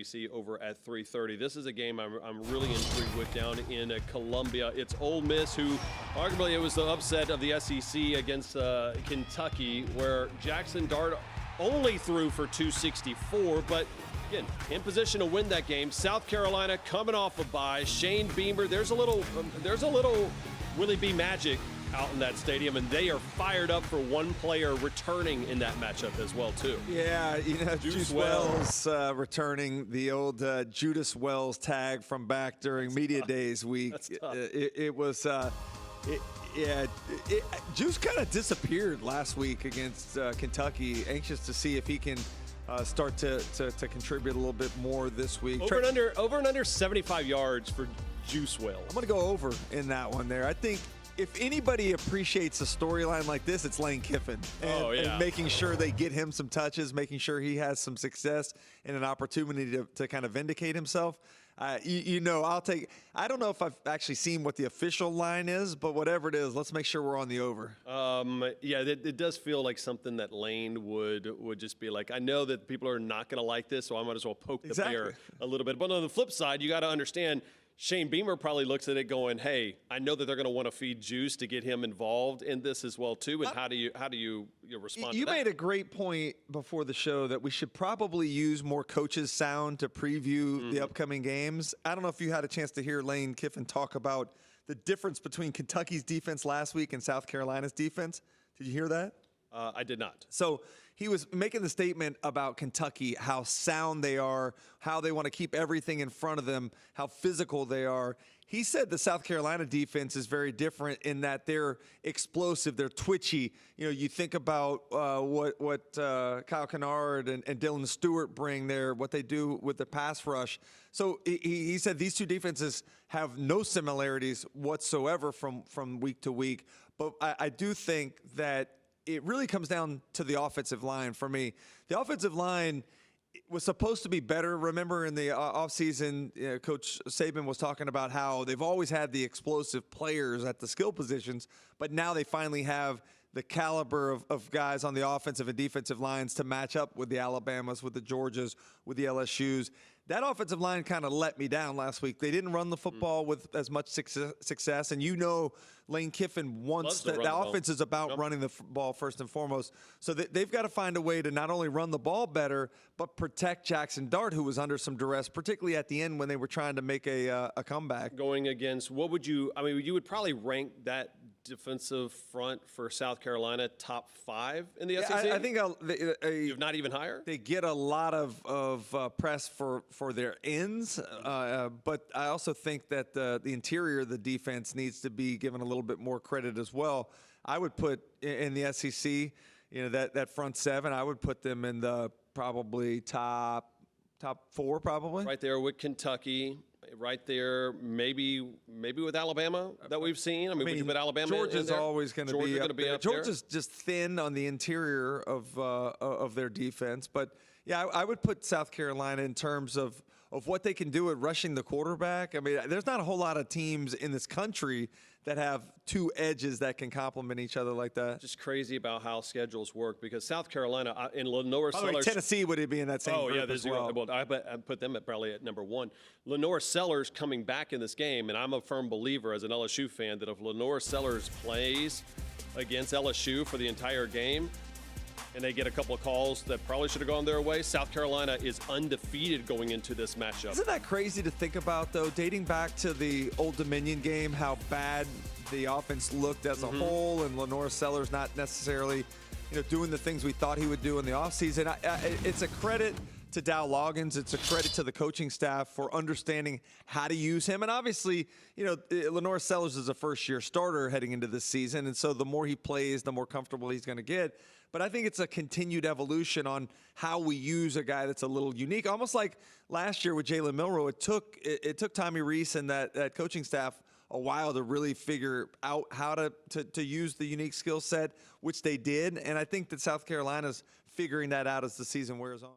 See over at 3:30. This is a game I'm really intrigued with down in Columbia. It's Ole Miss, who arguably it was the upset of the SEC against Kentucky, where Jackson Dart only threw for 264, but again, in position to win that game. South Carolina coming off a bye. Shane Beamer, there's a little Willie B magic out in that stadium, and they are fired up for one player returning in that matchup as well, too. Yeah, Judas Wells returning the old Judas Wells tag from back during media days week. That's tough. Juice kind of disappeared last week against Kentucky. Anxious to see if he can start to contribute a little bit more this week. Over and under 75 yards for Juice Wells. I'm going to go over in that one there. I think if anybody appreciates a storyline like this, it's Lane Kiffin. And making sure they get him some touches, making sure he has some success and an opportunity to kind of vindicate himself. I don't know if I've actually seen what the official line is, but whatever it is, let's make sure we're on the over. It does feel like something that Lane would just be like, I know that people are not going to like this, so I might as well poke the bear a little bit. But on the flip side, you got to understand, Shane Beamer probably looks at it going, hey, I know that they're going to want to feed Juice to get him involved in this as well, too. And how do you respond to that? You made a great point before the show that we should probably use more coaches' sound to preview the upcoming games. I don't know if you had a chance to hear Lane Kiffin talk about the difference between Kentucky's defense last week and South Carolina's defense. Did you hear that? I did not. So he was making the statement about Kentucky, how sound they are, how they want to keep everything in front of them, how physical they are. He said the South Carolina defense is very different in that they're explosive, they're twitchy. You think about what Kyle Kennard and Dylan Stewart bring there, what they do with the pass rush. So he said these two defenses have no similarities whatsoever from week to week. But I do think that it really comes down to the offensive line for me. The offensive line was supposed to be better. Remember in the offseason, Coach Saban was talking about how they've always had the explosive players at the skill positions, but now they finally have the caliber of guys on the offensive and defensive lines to match up with the Alabamas, with the Georgias, with the LSUs. That offensive line kind of let me down last week. They didn't run the football with as much success. And Lane Kiffin wants that. The offense is about running the ball first and foremost. So they've got to find a way to not only run the ball better, but protect Jackson Dart, who was under some duress, particularly at the end when they were trying to make a comeback. Going against, you would probably rank that defensive front for South Carolina top 5 in the SEC? I think if not even higher. They get a lot of press for their ends, but I also think that the interior of the defense needs to be given a little bit more credit as well. I would put in the SEC, that front 7, I would put them in the probably top 4, probably. Right there with Kentucky. Right there, maybe with Alabama that we've seen. Would you put Alabama Georgia's always going to be up there. Georgia's there? Just thin on the interior of their defense. But, yeah, I would put South Carolina in terms of what they can do at rushing the quarterback. There's not a whole lot of teams in this country that have two edges that can complement each other like that. Just crazy about how schedules work because South Carolina in Lenore Sellers. Tennessee would be in that same group as well. I put them probably at number 1. Lenore Sellers coming back in this game, and I'm a firm believer as an LSU fan that if Lenore Sellers plays against LSU for the entire game, and they get a couple of calls that probably should have gone their way, South Carolina is undefeated going into this matchup. Isn't that crazy to think about, though, dating back to the Old Dominion game, how bad the offense looked as a whole, and Lenore Sellers not necessarily doing the things we thought he would do in the offseason. It's a credit to Dow Loggins. It's a credit to the coaching staff for understanding how to use him. And obviously, Lenore Sellers is a first-year starter heading into this season, and so the more he plays, the more comfortable he's going to get. But I think it's a continued evolution on how we use a guy that's a little unique. Almost like last year with Jalen Milroe, it took Tommy Rees and that coaching staff a while to really figure out how to use the unique skill set, which they did. And I think that South Carolina's figuring that out as the season wears on.